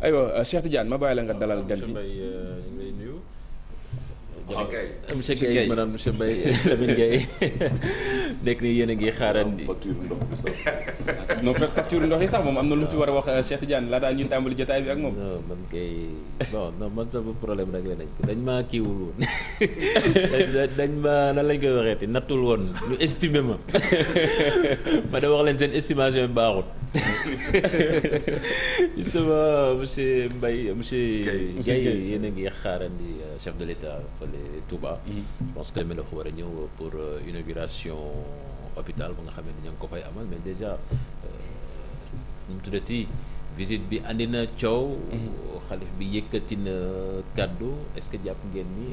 aywa Cheikh Tidiane ma bàyyi la nga dalal gan gi. monsieur Mbaye ñu ngi lay nuyu. monsieur Guèye maanaam monsieur Mbaye Lamine Guèye nekk ni yéen a ngi xaarandi. facture ndox bi sax. non facture ndox yi sax moom am na lu mu ci war a wax Cheikh Tidiane laa daal ñuy tàmbali jotaay bi ak moom. non man kay non man sama problème rek la nañ ko dañ maa kiiwul woon dañ ma nan lañ koy waxeeti nattul woon ñu estimé ma ma da wax leen seen estimation bi baaxut justement monsieur Mbaye monsieur Guèye yéen a ngi xaarandi chef de l'État fële Touba. Je pense que demee dafa war a ñëw pour inauguration hôpital ba nga xam ne ña ngi ko fay amal mais déjà nu mu tuddati visite bi andi na coow. xalif bi yëkkati na kàddu est-ce que jàpp ngeen ni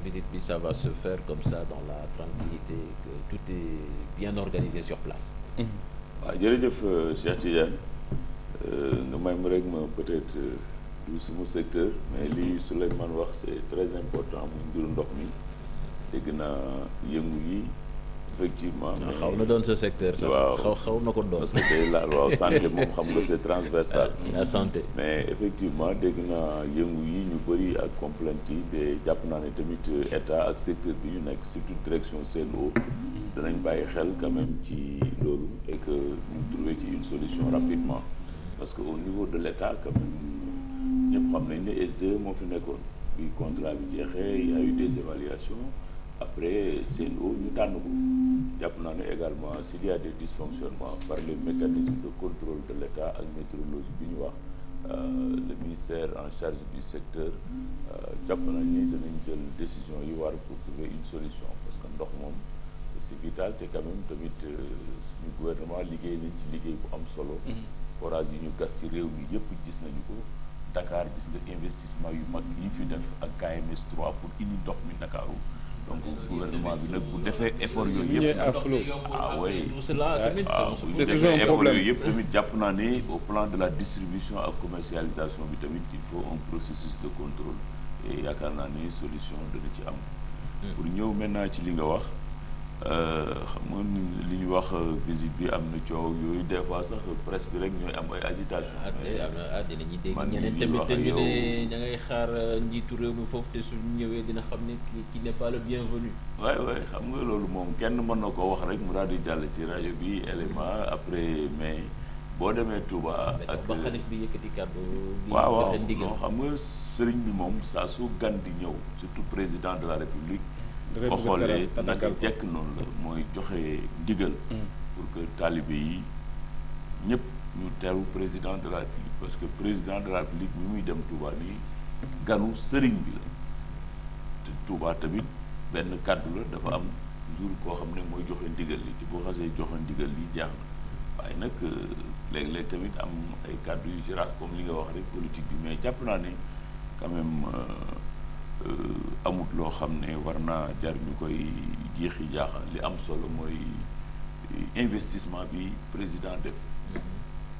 visite bi ça va se faire comme ça dans la tranquillité que tout est bien organisé sur place. waaw jërëjëf Cheikh Tidiane nga may ma rek ma peut-être du suma secteur mais lii Souleymane wax c'est très important muy mbiru ndox mi dégg naa yëngu yi effectivement. mais xaw na doon sa secteur sax. waaw xaw na ko doon. parce que day laal waaw santé moom xam nga c'est transversal. la santé. mais effectivement dégg naa yëngu yi ñu bëri ak complainte yi de jàpp naa ne tamit état ak secteur bi ñu nekk surtout direction Sen'Eau danañ bàyyi xel quand même ci loolu et que ñu trouver ci une solution rapidement parce que au niveau de l'état quand même ñëpp xam nañ ne SDE moo fi nekkoon bi contrat bi jeexee il y a eu des évaluations après Sen'Eau ñu tànn ko jàpp naa ne également s'il y a des dysfonctionnements par les mécanismes de contrôle de l'état ak météorologie bi ñu wax le ministère en charge du secteur jàpp nañ ni danañ jël décision yi war pour trouver une solution parce que ndox moom c'est vital te quand même tamit suñu gouvernement liggéey nañ ci liggéey bu am solo forage yi ñu gas ci réew mi yëpp gis nañu ko Dakar gis nga investissement yu mag yi fi def ak KMS 3 pour indi ndox mi Ndakaaru donc gouvernement bi nag bu defee effort yooyu yëpp oui c'est toujours un effort problème yooyu yëpp tamit jàpp naa ne au plan de la distribution ak commercialisation bi tamit il faut un processus de contrôle et yaakaar naa ne solution dana ci am pour ñëw maintenant ci li nga wax xam nga li ñu wax visite bi am na coow yooyu des fois sax presse bi rek ñooy am ay agitation dinañu dégg ñeneen tamit te ñu ne ña ngay xaar njiitu réew mi foofu te suñu ñëwee dina xam ne ki n'est pas le bienvenu. waay waay xam nga loolu moom kenn mën na ko wax rek mu daal di jàll ci rajo bi élément après mais boo demee Touba ak ba xalif bi yëkkati kàddu waaw non xam nga sëriñ bi moom saa su gan di ñëw surtout président de la République boo xoolee naka jekk noonu la mooy joxe ndigal pour que talibé yi ñëpp ñu teeru président de la République parce que président de la République bi muy dem Touba nii ganu sëriñ bi la te Touba tamit benn kàddu la dafa am jour koo xam ne mooy joxe ndigal li te boo xasee joxe ndigal li jaax na waaye nag léeg-léeg tamit am ay kàddu yu ci rax comme li nga wax rek politique bi mais jàpp naa ne quand même amut loo xam ne war naa jar ñu koy jeexi jaaxal li am solo mooy investissement bi président def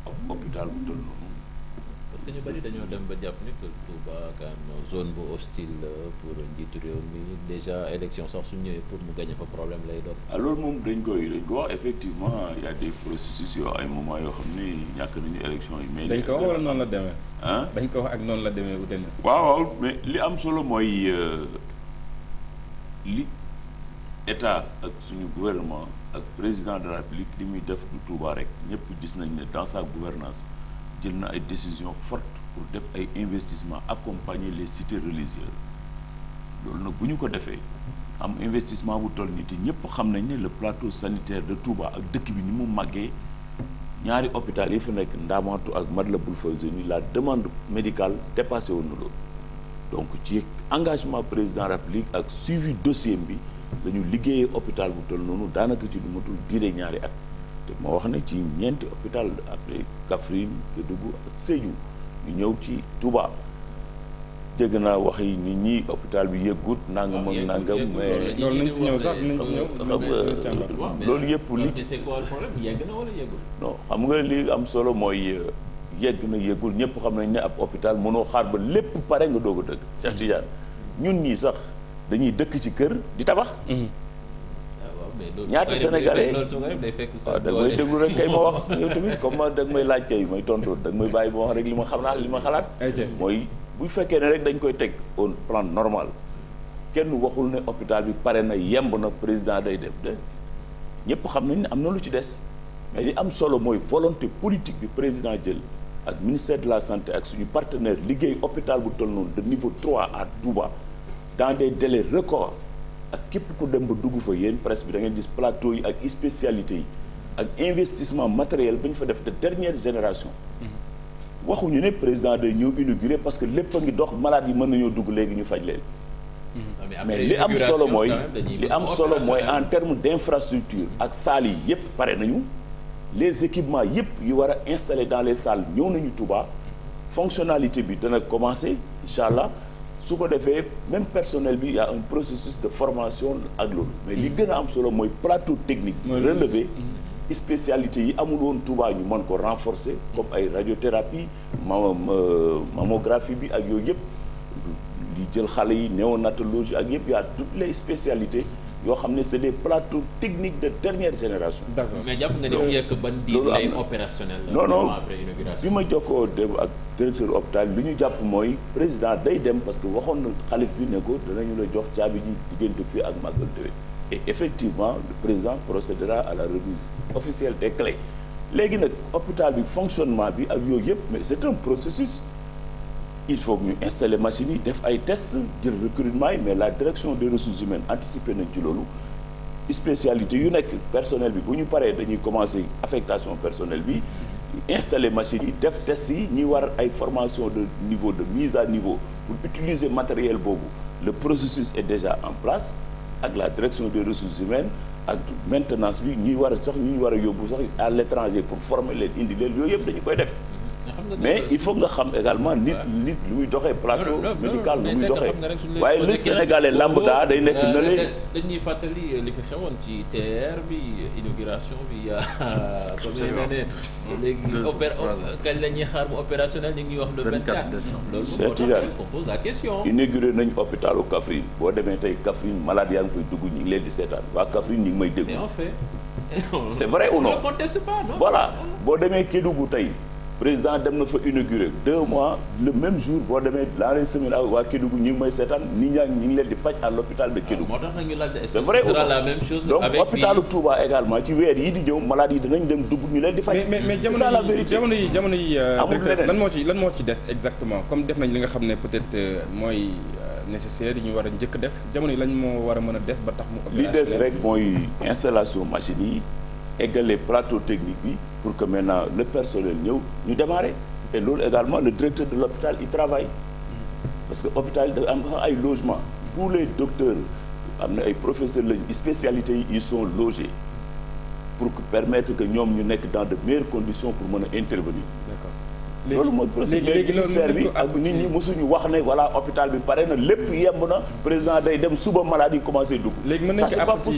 ak hôpital bu toll noonu. parce que ñu bari dañoo dem ba jàpp ni que Touba quand même zone bu hostile pour njiitu réew mi déjà élection sax su ñëwee pour mu gagner fa problème lay doon. loolu moom dañ ko wax effectivement y a des processus yoo ay moments yoo xam ne ñàkk nañu élection yi. mais dañ ko wax wala noonu la demee. dañ ko wax ak noonu la demee wute na. waaw mais li am solo mooy li état ak suñu gouvernement ak président de la République li muy def du Touba rek ñëpp gis nañ ne dans sa gouvernance jël na ay décisions fortes pour def ay investissements accompagner les cités religieuses loolu nag bu ñu ko defee am investissement bu toll nii te ñëpp xam nañ ne le plateau sanitaire de Touba ak dëkk bi ni mu màggee ñaari hôpital yi fa nekk Ndamatou ak Matlaboul Fawzeyni la demande médicale dépassé woon na loolu donc ci engagement président de la République ak suivi dossier bi dañu liggéeyee hôpital bu toll noonu daanaka ci du matul diire ñaari at te moo wax ne ci ñeenti hôpital après Kaffrine Kédougou ak Sédhiou ñu ñëw ci Touba dégg naa wax yi nit ñi hôpital bi yëggut nangam ak nangam mais loolu nañ ci ñëw sax nañ ci ñëw loolu yëpp li c'est quoi le problème yegg na wala yeggul. non xam nga li am solo mooy yegg na yeggul ñëpp xam nañ ne ab hôpital mënoo xaar ba lépp pare nga doog a dëkk Cheikh Tidiane ñun ñii sax dañuy dëkk ci kër di tabax ñaata sénégalais loolu su ko def day fekk sa waaw da nga may déglu rek kay ma wax yow tamit comme da nga may laaj kay may tontu da nga may bàyyi ma wax rek li ma xam naa li ma xalaat. mooy bu fekkee ne rek dañ koy teg au plan normal kenn waxul ne hôpital bi pare na yemb na président day def de ñëpp xam nañ ne am na lu ci des mais li am solo mooy volonté politique bi président jël ak ministère de la santé ak suñu partenaire liggéey hôpital bu toll noonu de niveau 3 à Touba dans des délais records ak képp ku dem ba dugg fa yéen presse bi da ngeen gis plateau yi ak spécialité yi ak investissement matériel ba ñu fa def de dernière génération waxuñu ne président day ñëw inauguré parce que lépp a ngi dox malade yi mën nañoo dugg léegi ñu faj leen mais li am solo mooy en termes d'infrastructure ak salles yi yépp pare nañu les équipements yépp yu war a installer dans les salles ñëw nañu Touba fonctionnalité bi dana commencer incha allah su ko defee même personnel bi y a un processus de formation ak loolu mais li gën a am solo mooy plateau technique relevé spécialité yi amul woon Touba ñu mën ko renforcer comme ay radiothérapie mammographie bi ak yooyu yëpp li jël xale yi néonatologie ak yëpp y a toutes les spécialités yoo xam ne c'est des plateaux techniques de dernière génération. D'accord. Mais jàpp nga ni yekk ban diir lay opérationnel. non après inauguration. bi ma jokkoo dem ak directeur hôpital li ñu jàpp mooy président day dem parce que waxoon na xalif bi ne ko danañu la jox caabi ji diggante fii ak Magal Déwén et effectivement le président procédera à la remise officielle des clés léegi nag hôpital bi fonctionnement bi ak yooyu yëpp mais c'est un processus. Il faut que ñu installer machines yi def ay tests jël recrutement yi mais la direction des ressources humaines anticipé nañ ci loolu spécialité yu nekk personnel bi bu ñu paree dañuy commencer affectation personnel bi installer machines yi def tests yi ñuy war ay formation de niveau de mise à niveau pour utiliser matériel boobu le processus est déjà en place ak la direction des ressources humaines ak maintenance bi ñuy war a sax ñu war a yóbbu sax à l'étranger pour former leen indi leen yooyu yëpp dañu koy def mais il faut nga xam également nit lu muy doxee plateau médical lu muy doxee waaye le sénégalais lambda day nekk na lee dañuy fàttali li fi xewoon ci TER bi inauguration bi comme ne léegi kañ la ñuy xaar mu opérationnel ñu ngi wax le 24 décembre loolu on pose la question inauguré nañu hôpitalu Kaffrine boo demee tey Kaffrine malade yaa ngi fay dugg ñu ngi leen di seetaan waa Kaffrine ñu ngi may déglu c'est vrai ou non voilà boo demee Kédougou tey président dem na fa inauguré 2 mois le même jour boo demee dans les semaines waa Kédougou ñu ngi may seetaan nit ñaa ñu ngi leen di faj à l'hôpital de Kédougou. moo tax nag ñu laaj c'est vrai sera la même chose donc avec hôpitalu Touba également ci weer yi di ñëw malade yi dinañ dem dugg ñu leen di faj. mais c'est ça la vérité jamono yi amul leneen lan moo ci des exactement comme def nañ li nga xam ne peut-être mooy nécessaire yi ñu war a njëkk def jamono yi lañ moo war a mën a des ba tax mu. li des rek mooy installation machine yi égale plateau technique bi pour que maintenant le personnel ñëw ñu démarrer. Et loolu également le directeur de l'hôpital il travaille parce que hôpital da am ay logement tous les docteurs am na ay professeurs lañu spécialités yi ils sont logés pour que permettre que ñoom ñu nekk dans de meilleures conditions pour mën a intervenir. D'accord. loolu mooy procédure ministère bi ak nit ñi mosuñu wax ne voilà hôpital bi pare na lépp yemb na président day dem suba malade yi commencé dugg. léegi mën nañu ko àpp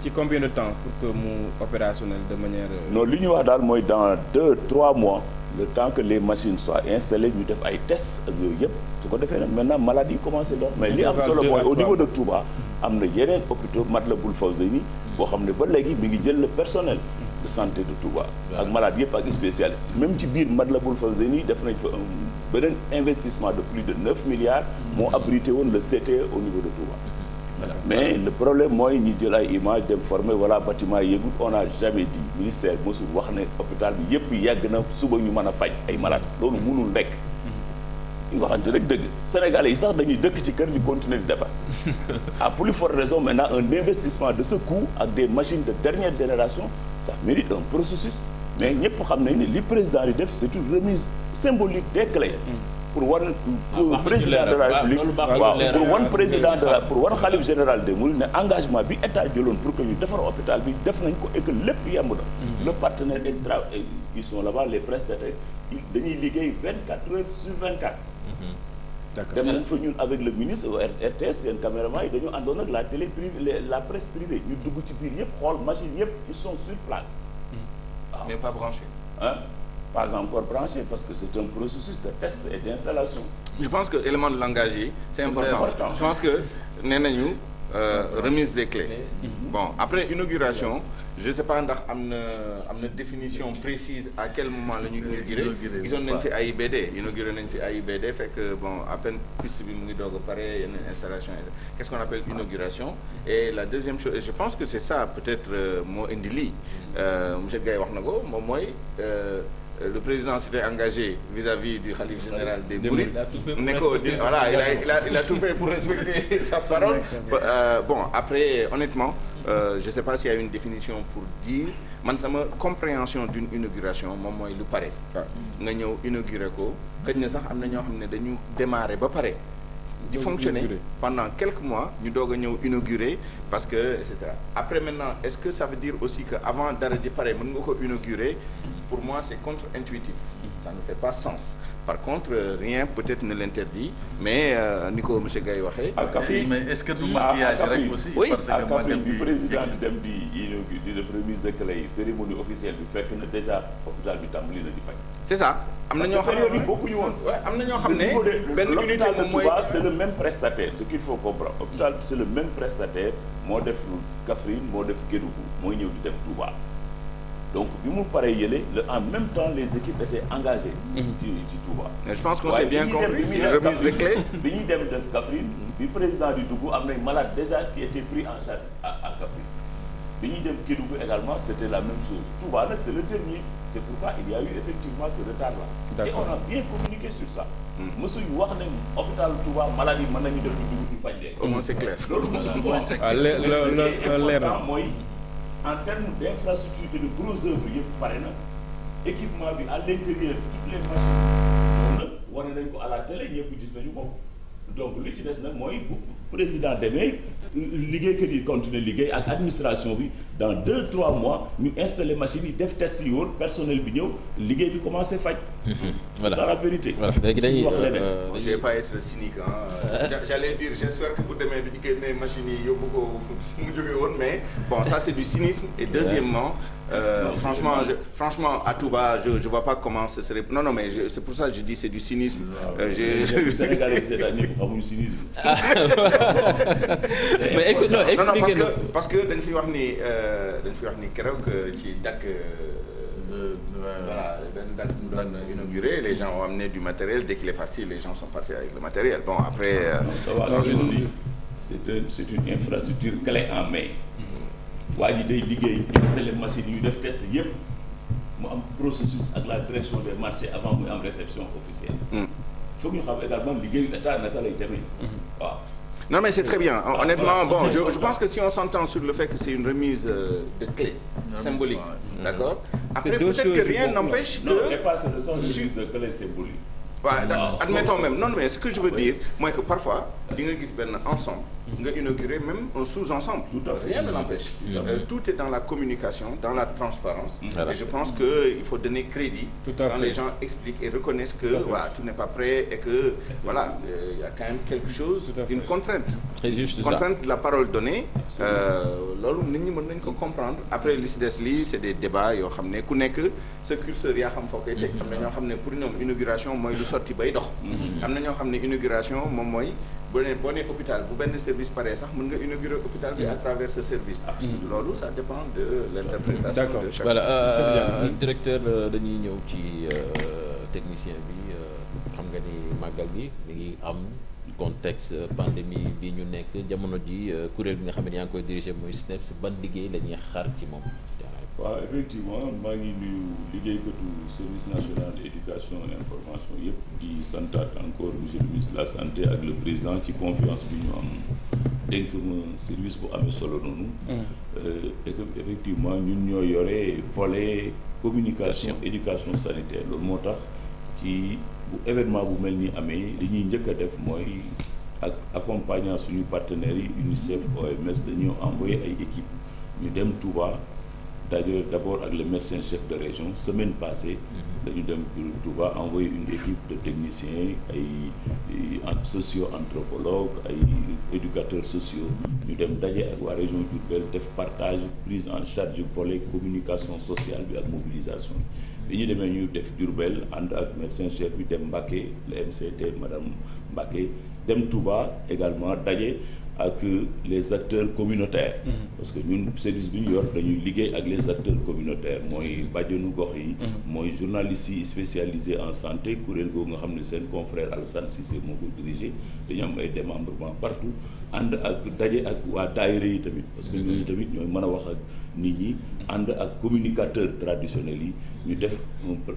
ci combien de temps pour que mu opérationnel de manière. non li ñu wax daal mooy dans 2-3 mois. le temps que les machines soient installées ñu def ay tests ak yooyu yëpp su ko defee nag maintenant maladie yi commencé dox mais li am solo mooy au niveau de Touba am na yeneen hôpitaux Matlaboul Fawzeyni boo xam ne ba léegi mi ngi jël le personnel de santé de Touba ak malade yëpp ak spécialiste même ci biir Matlaboul Fawzeyni def nañ fa beneen investissement de plus de 9 milliards moo abrité woon le CTE au niveau de Touba. Mais le problème mooy ñi jël ay image dem former voilà bâtiment yëgut on a jamais dit ministère mosul wax ne hôpital bi yëpp yàgg na suba ñu mën a faj ay malade loolu mënul nekk ñu waxante rek dëgg sénégalais yi sax dañuy dëkk ci kër di continuer di defar à plus forte raison maintenant un investissement de ce coût ak des machines de dernière génération ça mérite un processus mais ñëpp xam nañ ne li président di def c'est une remise symbolique des clés pour wan président de la République pour wan président de la pour wan xalif général des Mourides ne engagement bi état jëloon pour que ñu defar hôpital bi def nañ ko et que lépp yemb na le partenaire et ils sont là-bas les prestataires dañuy liggéey 24 heures sur 24 dem nañ fa ñun avec le ministre RTS seen caméraman yi dañu àndoon ak la télé privée la presse privée ñu dugg ci biir yëpp xool machine yëpp ils sont sur place mais pas branché pas encore branché parce que c'est un processus de test et d'installation. Je pense que élément de langage yi c'est important. Je pense que nee nañu remise des clés. Bon après inauguration je sais pas ndax am na définition précise à quel moment la ñu inauguré gisoon nañ fi AIBD inauguré nañ fi AIBD fekk bon à peine piste bi mu ngi doog a pare yeneen installation qu'est-ce qu'on appelle inauguration et la deuxième chose et je pense que c'est ça peut-être moo indi lii monsieur Gaye wax na ko moom mooy le président s'était engagé vis-à-vis du khalife général des Mourides ne ko voilà il a tout fait pour respecter sa parole bon après honnêtement je sais pas s'il y a une définition pour dire man sama compréhension d'une inauguration moom mooy lu pare nga ñëw inaugurer ko xëy na sax am na ñoo xam ne dañu démarrer ba pare di fonctionner pendant quelques mois ñu doog a ñëw inaugurer parce que et cetera après maintenant est-ce que ça veut dire aussi que avant dara di pare mën nga ko inaugurer pour moi c'est contre-intuitif ça ne fait pas sens par contre rien peut-être ne l'interdit mais ni ko monsieur Gaye waxee à Kaffrine mais est-ce que du maquillage rek aussi oui à Kaffrine bi président di dem di inauguré di def remise de clé yi cérémonie officielle bi fekk na déjà hôpital bi tàmbali na di faj c'est ça am na ñoo xam ne bokkuñu woon am na ñoo xam ne benn unité moom mooy c'est le même prestataire ce qu'il faut comprendre hôpital c'est le même prestataire moo def Kaffrine moo def Kédougou mooy ñëw di def Touba donc bi mu paree yële en même temps les équipes étaient engagées ci Touba je pense qu'on s'est bien compris c'est une remise de clé bi ñuy dem def Kaffrine bi président di dugg am nay malades déjà qui étaient pris en charge à Kaffrine bi ñuy dem Kédougou également c'était la même chose Touba nag c'est le dernier c'est pourquoi il y a eu effectivement ce retard là et on a bien communiqué sur ça mësuñu wax ne hôpital Touba malade yi mën nañu def di dugg ñu faj leen au moins c'est clair loolu mësuñu ko wax leer na mooy en termes d'infrastructure et de grosses œuvres yëpp pare na équipement bi à l'intérieur toutes les machines moom nag wane nañ ko à la télé ñëpp gis nañu ko donc li ci des nag mooy bu président demee liggéeykat yi continuer liggéey ak administration bi dans 2-3 mois ñu installer machines yi def test yi woon personnel bi ñëw liggéey bi commencé faj. voilà c'est ça la vérité. voilà léegi dañuy je vais pas être cynique j'allais dire j'espère que bu demee du génne machines yi yóbbu ko mu jógee woon mais bon ça c'est du cynisme et deuxièmement franchement à Touba je vois pas comment ce serait non mais c'est pour ça que je dis c'est du cynisme. Sénégalais c'est-à-dire xamuñu cynisme. mais non parce que dañ fi wax ni keroog ci dakk voilà benn dakk mu doon inauguré les gens ont amené du matériel dès qu'il est parti les gens sont partis avec le matériel bon après. c'est une infrastructure clé en main. waa ji day liggéey installer machine yu def test yëpp mu am processus ak la direction des marchés avant muy am réception officielle. foog ñu xam également liggéeyu état naka lay demee. waaw. non mais c'est très bien honnêtement bon je pense que si on s'entend sur le fait que c'est une remise de clé symbolique d'accord après peut-être que rien n'empêche que non mais pas seulement remise de clé symbolique. waaw admettons même non mais ce que je veux dire mooy que parfois di nga gis benn ensemble nga inaugurer même un sous-ensemble. Tout à fait. Rien ne l'empêche. Tout est dans la communication, dans la transparence. Voilà. Et je pense qu'il faut donner crédit quand les gens expliquent et reconnaissent que voilà, tout n'est pas prêt et que voilà, il y a quand même quelque chose, une contrainte. Très juste contrainte de la parole donnée. loolu nit ñi mën nañ ko comprendre après li ci des lii c'est des débats yoo xam ne ku nekk sa curseur yaa xam foo koy teg. am na ñoo xam ne pour ñoom inauguration mooy lu sotti bay dox. am na ñoo xam ne inauguration moom mooy. boo nee hôpital bu benn service paree sax mën nga inaugurer hôpital bi à travers ce service. loolu ça dépend de l'interprétation de chacun. voilà directeur dañuy ñëw ci technicien bi xam nga ni màggal gi mi ngi am contexte pandémie bi ñu nekk jamono ji kuréel bi nga xam ne yaa ngi koy diriger mooy SNEIPS ban liggéey la ñuy xaar ci moom. waaw effectivement maa ngi nuyu liggéeykatu service national d'éducation et information yëpp di santaat encore monsieur le ministre de la santé ak le président ci confiance bi ñu am dénk ma service bu amee solo noonu. et que effectivement ñun ñoo yore volet communication éducation sanitaire loolu moo tax ci bu événement bu mel ni amee li ñuy njëkk a def mooy ak accompagnant suñu partenaires yi UNICEF OMS dañoo envoyé ay équipes ñu dem Touba. D'ailleurs, d'abord avec le médecin chef de région, semaine passée, dañu dem Touba envoyer une équipe de techniciens, ay socio-anthropologues, ay éducateurs sociaux, ñu dem daje ak waa région Diourbel def partage, prise en charge volet communication sociale bi ak mobilisation bi ñu demee ñu def Diourbel ànd ak médecin chef bi dem Mbacké le MCT madame Mbacké dem Touba également daje ak les acteurs communautaires. parce que ñun service bi ñu yor dañuy liggéey ak les acteurs communautaires mooy bàjjenu gox yi. mooy journalistes yi spécialisés en santé kuréel googu nga xam ne seen confrère Alassane Cissé moo ko dirigé dañu am ay démembrement partout ànd ak daje ak waa daayira yi tamit parce que ñooñu tamit ñooy mën a wax ak nit ñi ànd ak communicateurs traditionnels yi ñu def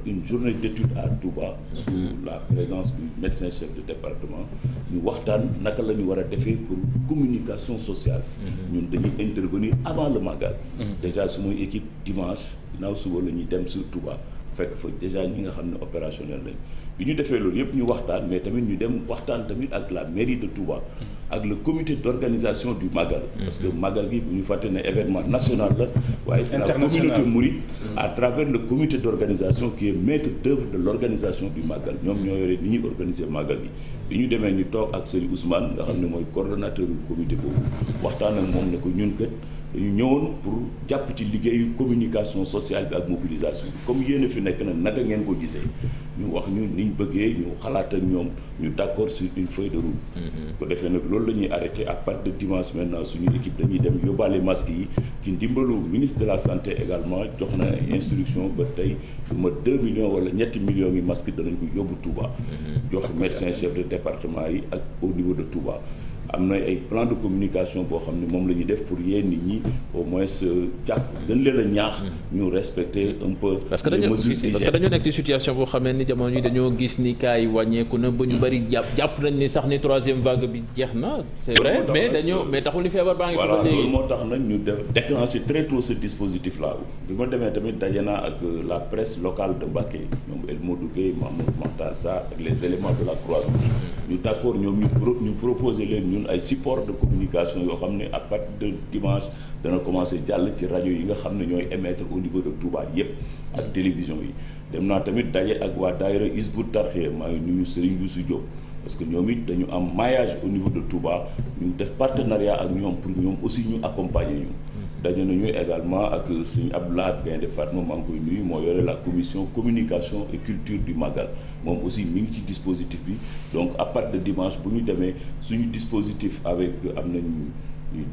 une journée d'étude à Touba sous la présence du médecin chef de département ñu waxtaan naka la ñu war a defee pour communication sociale ñun dañuy intervenir avant le Magal déjà sumuy équipe dimanche ginnaaw suba la ñuy dem sur Touba fekk fa déjà ñi nga xam ne opérationnel lañ bi ñu defee loolu yëpp ñu waxtaan mais tamit ñu dem waxtaan tamit ak la mairie de Touba ak le comité d'organisation du Magal parce que Magal gi bu ñu fàtte ne événement national la waaye c'est la communauté mouride à travers le comité d'organisation qui est maître d'œuvre de l'organisation du Magal ñoom ñoo yore ni ñuy organiser Magal gi bi ñu demee ñu toog ak Serigne Ousmane nga xam ne mooy coordonnateur du comité boobu waxtaan ak moom ne ko ñun kat dañu ñëwoon pour jàpp ci liggéeyu communication sociale bi ak mobilisation bi comme yéen a fi nekk na naka ngeen ko gisee ñu wax ñu niñ bëggee ñu xalaat ak ñoom ñu d'accord sur une feuille de route ko defee nag loolu la ñuy arrêté à partir de dimanche maintenant suñu équipe dañuy dem yóbbaale masques yi ci ndimbalu ministre de la santé également jox na instruction ba tey lu ma 2 millions wala ñetti millions yi masques danañ ko yóbbu Touba jox médecin chef de département yi ak au niveau de Touba am na ay plan de communication boo xam ne moom la ñuy def pour yee nit ñi au moins jàpp gën leen a ñaax ñu respecter un peu les mesures d'hygiène parce que dañoo nekk ci situation boo xamee ni jamono yi dañoo gis ni cas yi wàññeeku na ba ñu bëri jàpp nañ ni sax ni troisième vague bi jeex na c'est vrai mais taxul ni feebar baa ngi fi ba léegi loolu moo tax nag ñu def déclencher très tôt ce dispositif là bi ma demee tamit daje naa ak la presse locale de Mbacké ñoom El Modou Gueye Mamadou Makhtar Sarr ak les éléments de la Croix-Rouge ñu d'accord ñoom ñu proposer leen ñun ay support de communication yoo xam ne à partir de dimanche dana commencer jàll ci rajo yi nga xam ne ñooy émettre au niveau de Touba yépp ak télévision yi dem naa tamit daje ak waa daayira Hizbut Tarqiyyah maa ngi nuyu Serigne Youssou Diop parce que ñoom it dañu am maillage au niveau de Touba ñu def partenariat ak ñoom pour ñoom aussi ñu accompagner ñu dañu nañu également ak suñu Abdoulaye Gaynde Fatma maa ngi koy nuyu moo yore la commission communication et culture du Magal moom aussi mi ngi ci dispositif bi donc à partir de dimanche bu ñu demee suñu dispositif avec am nañu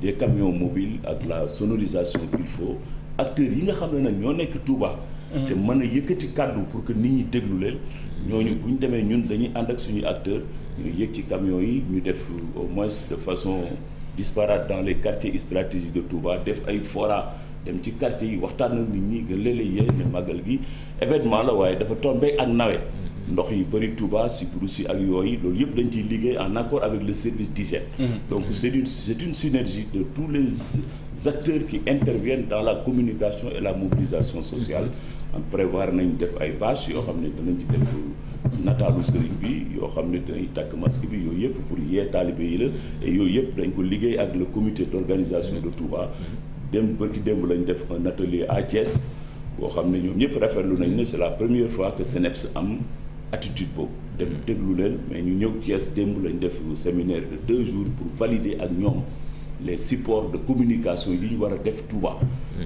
des camions mobiles ak la sonorisation qu'il faut acteurs yi nga xam ne nag ñoo nekk Touba te mën a yëkkati kàddu pour que nit ñi déglu leen ñooñu bu ñu demee ñun dañuy ànd ak suñuy acteurs ñu yëg ci camions yi ñu def au moins de façon disparate dans les quartiers stratégiques de Touba def ay fora dem ci quartier yi waxtaan ak nit ñi nga léeg-léeg yee ne màggal gi événement la waaye dafa tombé ak nawet ndox yi bëri Touba si brousse ak yooyu loolu yëpp dañ ciy liggéey en accord avec le service d'hygiène donc c'est une synergie de tous les acteurs qui interviennent dans la communication et la mobilisation sociale en prévoir nañ def ay bâches yoo xam ne danañ ci def nataalu sëriñ bi yoo xam ne dañuy takk masque bi yooyu yëpp pour yee taalibe yi la et yooyu yëpp dañ ko liggéey ak le comité d'organisation de Touba bërki démb lañ def un atelier à Thiès boo xam ne ñoom ñëpp rafetlu nañ ne c'est la première fois que CNEPS am attitude boobu dem déglu leen mais ñu ñëw Thiès démb lañ def séminaire de 2 jours pour valider ak ñoom les supports de communication yi ñu war a def Touba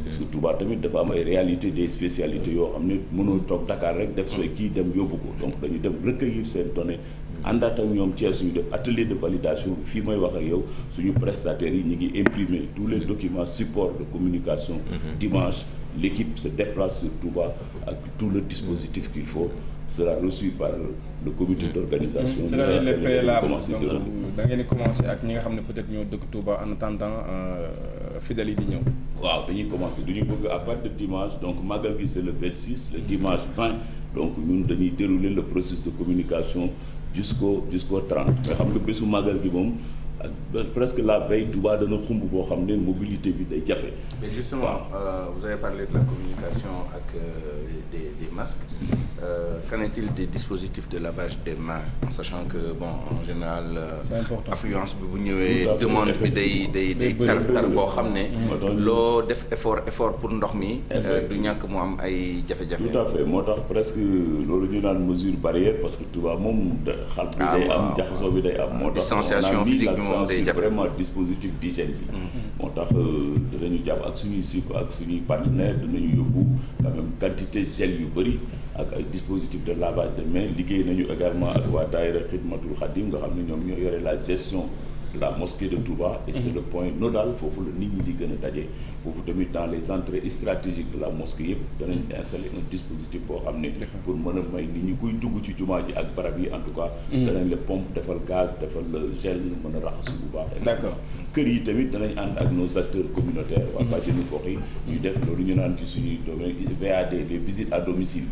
parce que Touba tamit dafa am ay réalités des spécialités yoo xam ne mënoo toog Dakar rek def sooy kii dem yóbbu ko donc dañu dem recueillir seen données àndaat ak ñoom Thiès ñu def atelier de validation bi fii may wax ak yow suñu prestataires yi ñu ngi imprimer tous les documents supports de communication dimanche l'équipe se déplace sur Touba ak tout le dispositif qu'il faut sera reçu par le comité d'organisation. ci la les préalables donc da ngeen di commencer ak ñi nga xam ne peut-être ñoo dëkk Touba en attendant fidèles yi di ñëw. waaw dañuy commencer du ñu bëgg à partir de dimanche donc Magal gi c'est le 26 le dimanche 20 donc ñun dañuy dérouler le processus de communication jusqu'au 30 nga xam nga bésu Magal gi moom presque la veille Touba dana xumb boo xam ne mobilité bi day jafe. mais justement vous avez parlé de la communication ak des masques. Qu'en est-il des dispositifs de lavage des mains en sachant que bon en général affluence bi bu ñëwee demande bi day tar boo xam ne loo def effort pour ndox mi du ñàkk mu am ay jafe-jafe. tout à fait moo tax presque loolu ñu naan mesure barrière parce que Touba moom xal bi day am jaxasoo bi day am moo tax distanciation physique bi moom day jafe vraiment dispositif d'hygiène bi moo tax danañu jàpp ak suñuy cycle ak suñuy partenaire danañu yóbbu quand même quantité gel yu bëri ak ay dispositifs de lavage de mains liggéey nañu également ak waa daayira Xidmatul Xadim nga xam ne ñoom ñoo yore la gestion de la mosquée de Touba et c'est le point nodal foofu la nit ñi di gën a daje foofu tamit dans les entrées stratégiques de la mosquée yëpp danañ installer un dispositif boo xam ne pour mën a may nit ñi kuy dugg ci jumaa ji ak barab yi en tout cas danañ la pompe defal gaz defal la gel mën a raxasu bu baax d'accord kër yi tamit danañ ànd ak nos acteurs communautaires waa bàjjenu gox yi ñu def loolu ñu naan ci suñuy domaine VAD les visites à domicile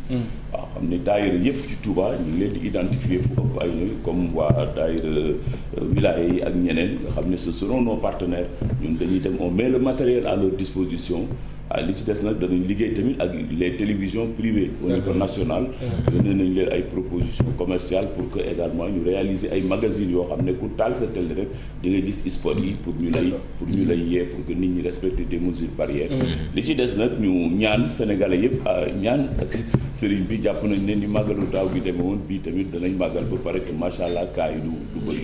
waaw xam ne daayira yëpp ci Touba ñu ngi leen di identifier fu ëpp ay ñooy comme waa daayira wilaya yi ak ñeneen nga xam ne ce seront nos partenaires ñun dañuy dem on met le matériel à leur disposition li ci des nag danañ liggéey tamit ak les télévisions privées au niveau national yónnee nañ leen ay propositions commerciales pour que également ñu réaliser ay magazines yoo xam ne ku taal sa télé rek di nga gis spot yi pour ñu lay yee pour que nit ñi respecter des mesures barrières li ci des nag ñu ñaan sénégalais yëpp ñaan ak sëriñ bi jàpp nañ ne ni màggalu daaw gi demee woon bii tamit danañ màggal ba pare que macha allah cas yi du bëri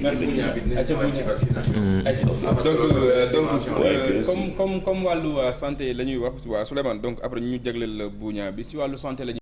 donc comme wàllu santé la ñuy wax waaw Souleymane donc après ñu jagleel la buña bi si wàllu santé la